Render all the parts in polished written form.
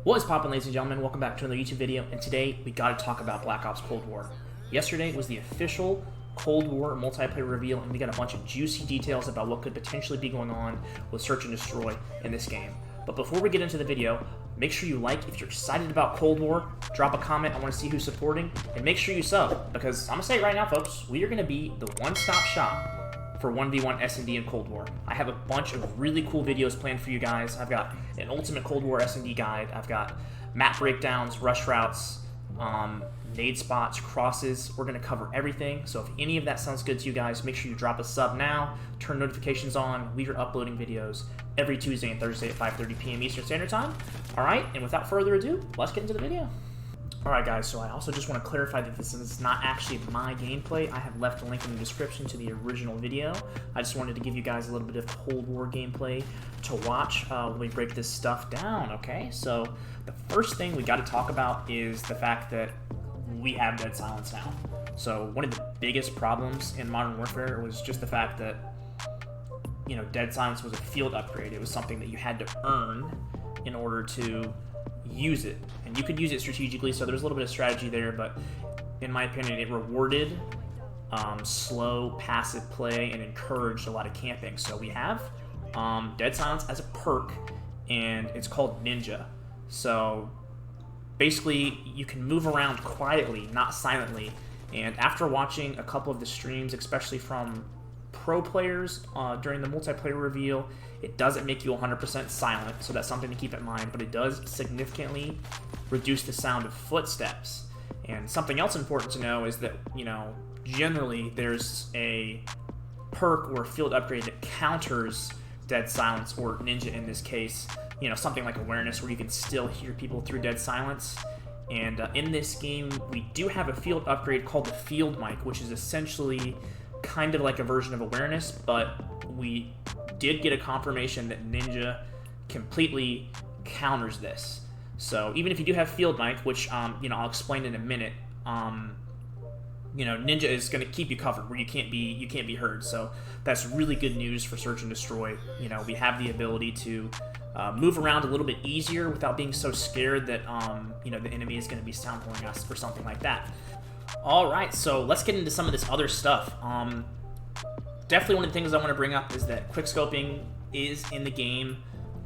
What is poppin', ladies and gentlemen? Welcome back to another YouTube video, and today we gotta talk about Black Ops Cold War. Yesterday was the official Cold War multiplayer reveal, and we got a bunch of juicy details about what could potentially be going on with Search and Destroy in this game. But before we get into the video, make sure you like if you're excited about Cold War, drop a comment, I want to see who's supporting, and make sure you sub, because I'm gonna say it right now, folks, we are gonna be the one-stop shop for 1v1 S&D in Cold War. I have a bunch of really cool videos planned for you guys. I've got an ultimate Cold War S&D guide. I've got map breakdowns, rush routes, nade spots, crosses. We're going to cover everything. So if any of that sounds good to you guys, make sure you drop a sub now, turn notifications on. We are uploading videos every Tuesday and Thursday at 5:30 p.m. Eastern Standard Time. All right, and without further ado, let's get into the video. Alright guys, so I also just want to clarify that this is not actually my gameplay. I have left a link in the description to the original video. I just wanted to give you guys a little bit of Cold War gameplay to watch when we break this stuff down, okay? So the first thing we got to talk about is the fact that we have Dead Silence now. So one of the biggest problems in Modern Warfare was just the fact that, you know, Dead Silence was a field upgrade. It was something that you had to earn in order to use it, and you could use it strategically, so there's a little bit of strategy there, but in my opinion it rewarded slow passive play and encouraged a lot of camping. So we have Dead Silence as a perk, and it's called Ninja. So basically you can move around quietly, not silently, and after watching a couple of the streams, especially from pro players during the multiplayer reveal, it doesn't make you 100% silent, so that's something to keep in mind, but it does significantly reduce the sound of footsteps. And something else important to know is that, you know, generally there's a perk or field upgrade that counters Dead Silence, or Ninja in this case, you know, something like Awareness, where you can still hear people through Dead Silence. And in this game, we do have a field upgrade called the Field Mic, which is essentially kind of like a version of Awareness, but we did get a confirmation that Ninja completely counters this. So even if you do have Field Mic, which you know, I'll explain in a minute, you know, Ninja is going to keep you covered where you can't be heard. So that's really good news for Search and Destroy. You know, we have the ability to move around a little bit easier without being so scared that you know, the enemy is going to be soundboarding us or something like that. Alright, so let's get into some of this other stuff. Definitely one of the things I want to bring up is that quickscoping is in the game,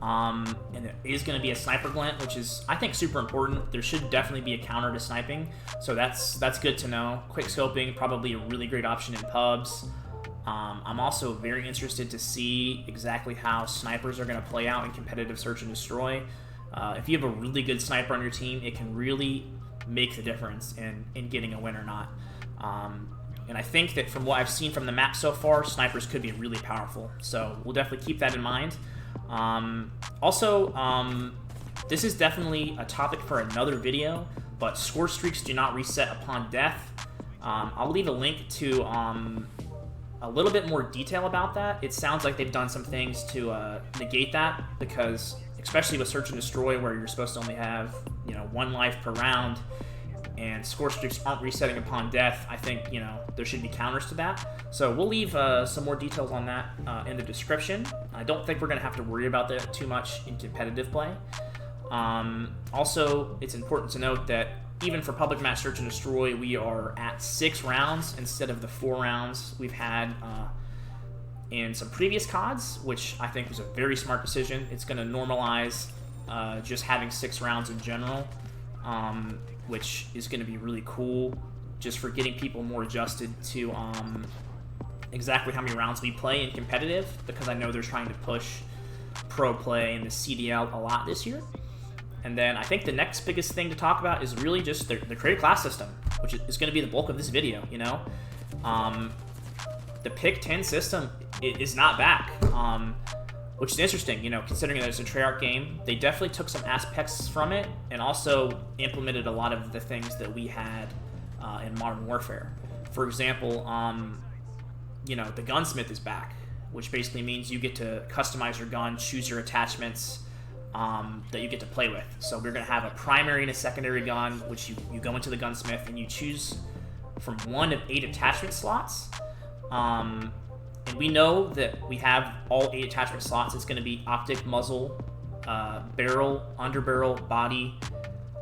and there is going to be a sniper glint, which is, I think, super important. There should definitely be a counter to sniping, so that's good to know. Quickscoping, probably a really great option in pubs. I'm also very interested to see exactly how snipers are going to play out in competitive Search and Destroy. If you have a really good sniper on your team, it can really make the difference in getting a win or not. And I think that from what I've seen from the map so far, snipers could be really powerful. So we'll definitely keep that in mind. Also, this is definitely a topic for another video, but score streaks do not reset upon death. I'll leave a link to a little bit more detail about that. It sounds like they've done some things to negate that, because especially with Search and Destroy, where you're supposed to only have, you know, 1 life per round, and score streaks aren't resetting upon death, I think, you know, there should be counters to that. So we'll leave some more details on that in the description. I don't think we're going to have to worry about that too much in competitive play. Also, it's important to note that even for public match Search and Destroy, we are at 6 rounds instead of the 4 rounds we've had in some previous CODs, which I think was a very smart decision. It's going to normalize just having 6 rounds in general, which is going to be really cool just for getting people more adjusted to exactly how many rounds we play in competitive, because I know they're trying to push pro play and the CDL a lot this year. And then I think the next biggest thing to talk about is really just the creative class system, which is going to be the bulk of this video, you know. The pick 10 system is not back, which is interesting, you know, considering that it's a Treyarch game. They definitely took some aspects from it and also implemented a lot of the things that we had in Modern Warfare. For example, you know, the gunsmith is back, which basically means you get to customize your gun, choose your attachments that you get to play with. So we're going to have a primary and a secondary gun, which you go into the gunsmith and you choose from 1 of 8 attachment slots. And we know that we have all 8 attachment slots. It's going to be optic, muzzle, barrel, underbarrel, body,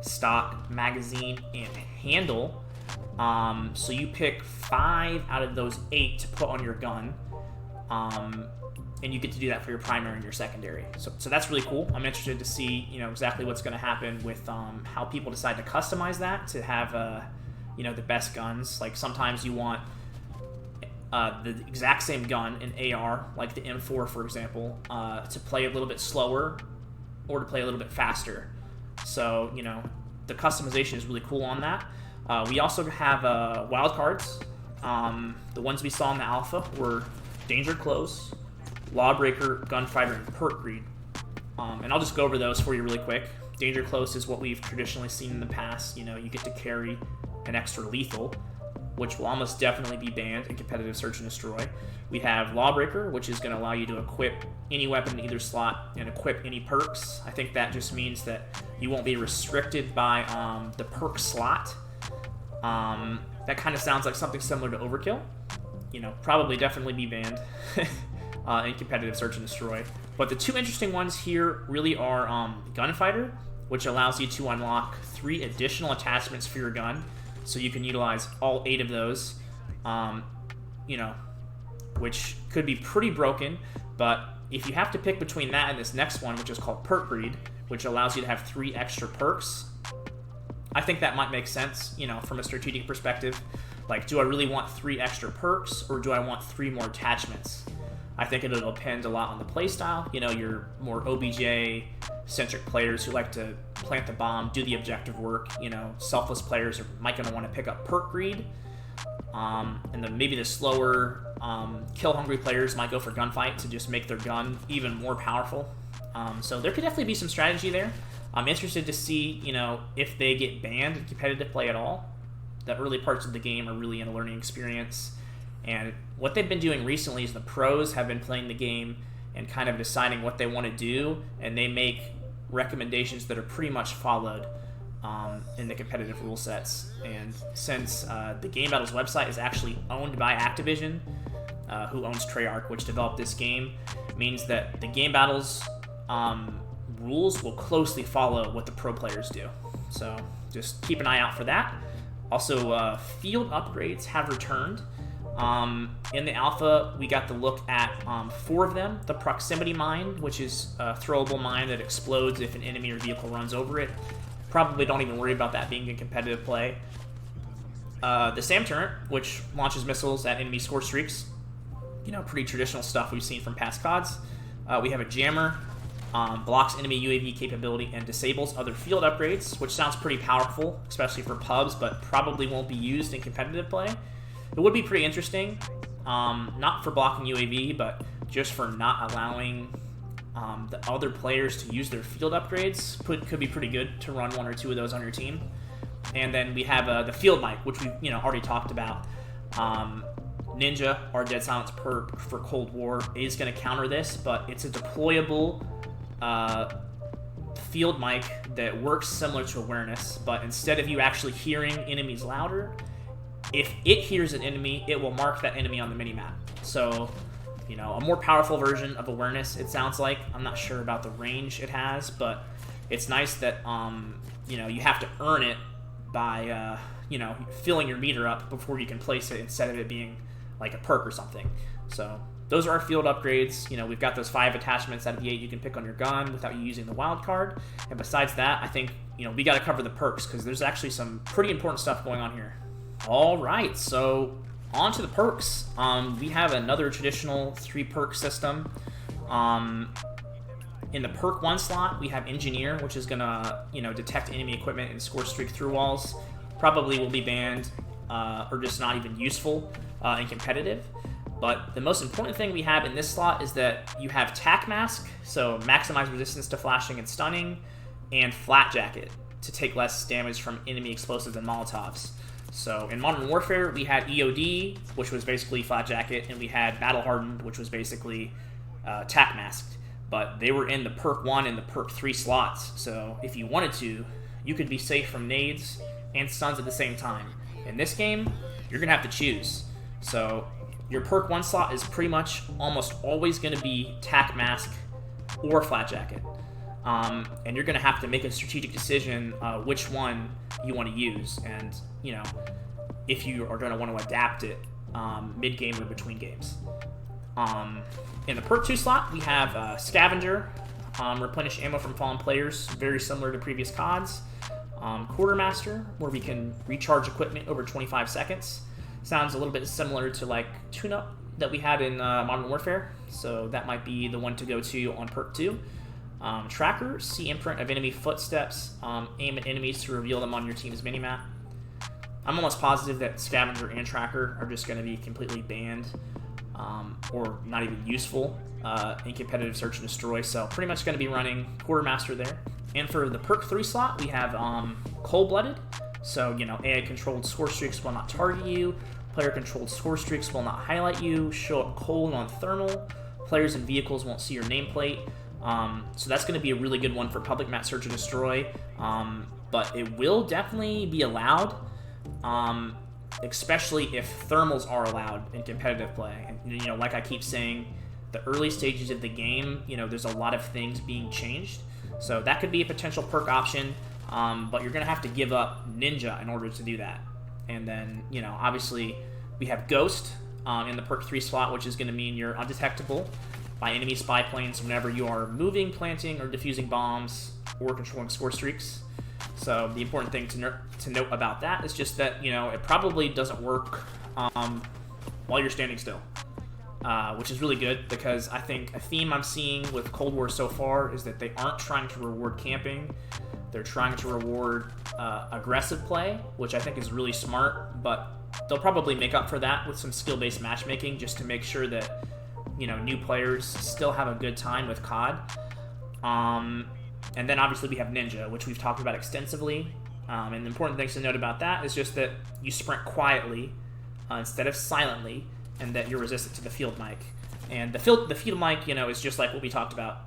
stock, magazine, and handle. So you pick 5 out of those 8 to put on your gun, and you get to do that for your primary and your secondary. So that's really cool. I'm interested to see, exactly what's going to happen with how people decide to customize that to have, the best guns. Like sometimes you want the exact same gun, an AR, like the M4, for example, to play a little bit slower or to play a little bit faster. So, the customization is really cool on that. We also have wild cards. The ones we saw in the alpha were Danger Close, Lawbreaker, Gunfighter, and Perk Greed. And I'll just go over those for you really quick. Danger Close is what we've traditionally seen in the past. You get to carry an extra lethal, which will almost definitely be banned in competitive Search and Destroy. We have Lawbreaker, which is going to allow you to equip any weapon in either slot and equip any perks. I think that just means that you won't be restricted by the perk slot. That kind of sounds like something similar to Overkill. Probably definitely be banned in competitive Search and Destroy. But the 2 interesting ones here really are Gunfighter, which allows you to unlock 3 additional attachments for your gun. So you can utilize all 8 of those, which could be pretty broken. But if you have to pick between that and this next one, which is called Perk Greed, which allows you to have 3 extra perks, I think that might make sense, from a strategic perspective. Like, do I really want 3 extra perks, or do I want 3 more attachments? I think it'll depend a lot on the playstyle. Your more OBJ-centric players who like to plant the bomb, do the objective work. Selfless players might going to want to pick up Perk Greed. And then maybe the slower, kill-hungry players might go for Gunfight to just make their gun even more powerful. So there could definitely be some strategy there. I'm interested to see, if they get banned in competitive play at all. The early parts of the game are really in a learning experience. And what they've been doing recently is the pros have been playing the game and kind of deciding what they want to do, and they make recommendations that are pretty much followed in the competitive rule sets. And since the Game Battles website is actually owned by Activision, who owns Treyarch, which developed this game, means that the Game Battles rules will closely follow what the pro players do. So just keep an eye out for that. Also, field upgrades have returned. In the alpha, we got to look at 4 of them. The proximity mine, which is a throwable mine that explodes if an enemy or vehicle runs over it. Probably don't even worry about that being in competitive play. The SAM turret, which launches missiles at enemy score streaks. Pretty traditional stuff we've seen from past CODs. We have a jammer, blocks enemy UAV capability and disables other field upgrades, which sounds pretty powerful, especially for pubs, but probably won't be used in competitive play. It would be pretty interesting, not for blocking UAV, but just for not allowing the other players to use their field upgrades. Could be pretty good to run 1 or 2 of those on your team. And then we have the field mic, which we already talked about. Ninja, our Dead Silence perk for Cold War, is going to counter this, but it's a deployable field mic that works similar to awareness, but instead of you actually hearing enemies louder, if it hears an enemy, it will mark that enemy on the minimap. So, a more powerful version of awareness, it sounds like. I'm not sure about the range it has, but it's nice that, you have to earn it by, filling your meter up before you can place it instead of it being like a perk or something. So those are our field upgrades. We've got those 5 attachments out of the 8 you can pick on your gun without you using the wild card. And besides that, I think, we got to cover the perks because there's actually some pretty important stuff going on here. All right, so on to the perks. We have another traditional 3-perk system. In the perk 1 slot, we have Engineer, which is going to, detect enemy equipment and score streak through walls. Probably will be banned or just not even useful in competitive. But the most important thing we have in this slot is that you have Tac Mask, so maximize resistance to flashing and stunning, and Flat Jacket to take less damage from enemy explosives and Molotovs. So in Modern Warfare, we had EOD, which was basically Flat Jacket, and we had Battle Hardened, which was basically Tac Masked. But they were in the Perk 1 and the Perk 3 slots, so if you wanted to, you could be safe from nades and stuns at the same time. In this game, you're going to have to choose. So your Perk 1 slot is pretty much almost always going to be Tac Mask or Flat Jacket. And you're going to have to make a strategic decision which one you want to use, and if you are going to want to adapt it mid-game or between games. In the perk 2 slot, we have Scavenger, replenish ammo from fallen players, very similar to previous CODs. Quartermaster, where we can recharge equipment over 25 seconds. Sounds a little bit similar to like tune-up that we had in Modern Warfare, so that might be the one to go to on perk 2. Tracker, see imprint of enemy footsteps, aim at enemies to reveal them on your team's minimap. I'm almost positive that Scavenger and Tracker are just going to be completely banned, or not even useful in competitive search and destroy, so pretty much going to be running Quartermaster there. And for the perk 3 slot, we have Cold-Blooded, so AI-controlled score streaks will not target you, player-controlled score streaks will not highlight you, show up cold on thermal, players and vehicles won't see your nameplate. So that's going to be a really good one for public map search and destroy, but it will definitely be allowed, especially if thermals are allowed in competitive play. And like I keep saying, the early stages of the game, there's a lot of things being changed, so that could be a potential perk option, but you're going to have to give up Ninja in order to do that. And then obviously we have Ghost in the perk 3 slot, which is going to mean you're undetectable by enemy spy planes whenever you are moving, planting, or defusing bombs, or controlling score streaks. So the important thing to note about that is just that, it probably doesn't work while you're standing still, which is really good, because I think a theme I'm seeing with Cold War so far is that they aren't trying to reward camping. They're trying to reward aggressive play, which I think is really smart, but they'll probably make up for that with some skill-based matchmaking just to make sure that new players still have a good time with COD. And then obviously we have Ninja, which we've talked about extensively. And the important things to note about that is just that you sprint quietly instead of silently, and that you're resistant to the field mic. And the field mic, is just like what we talked about,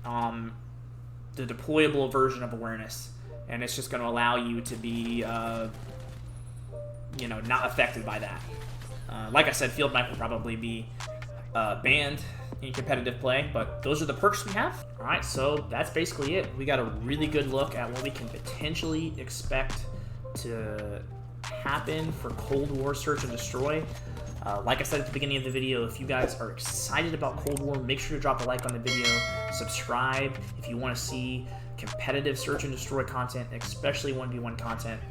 the deployable version of awareness, and it's just going to allow you to be, not affected by that. Like I said, field mic will probably be banned in competitive play, but those are the perks we have. All right, so that's basically it. We got a really good look at what we can potentially expect to happen for Cold War Search and Destroy. Like I said at the beginning of the video, if you guys are excited about Cold War, make sure to drop a like on the video, subscribe if you want to see competitive Search and Destroy content, especially 1v1 content,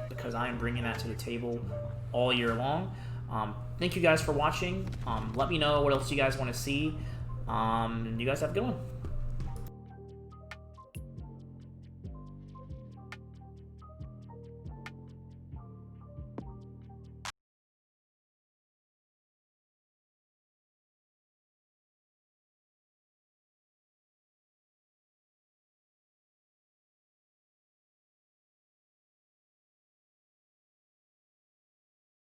because I am bringing that to the table all year long. Thank you guys for watching. Let me know what else you guys want to see, and you guys have a good one.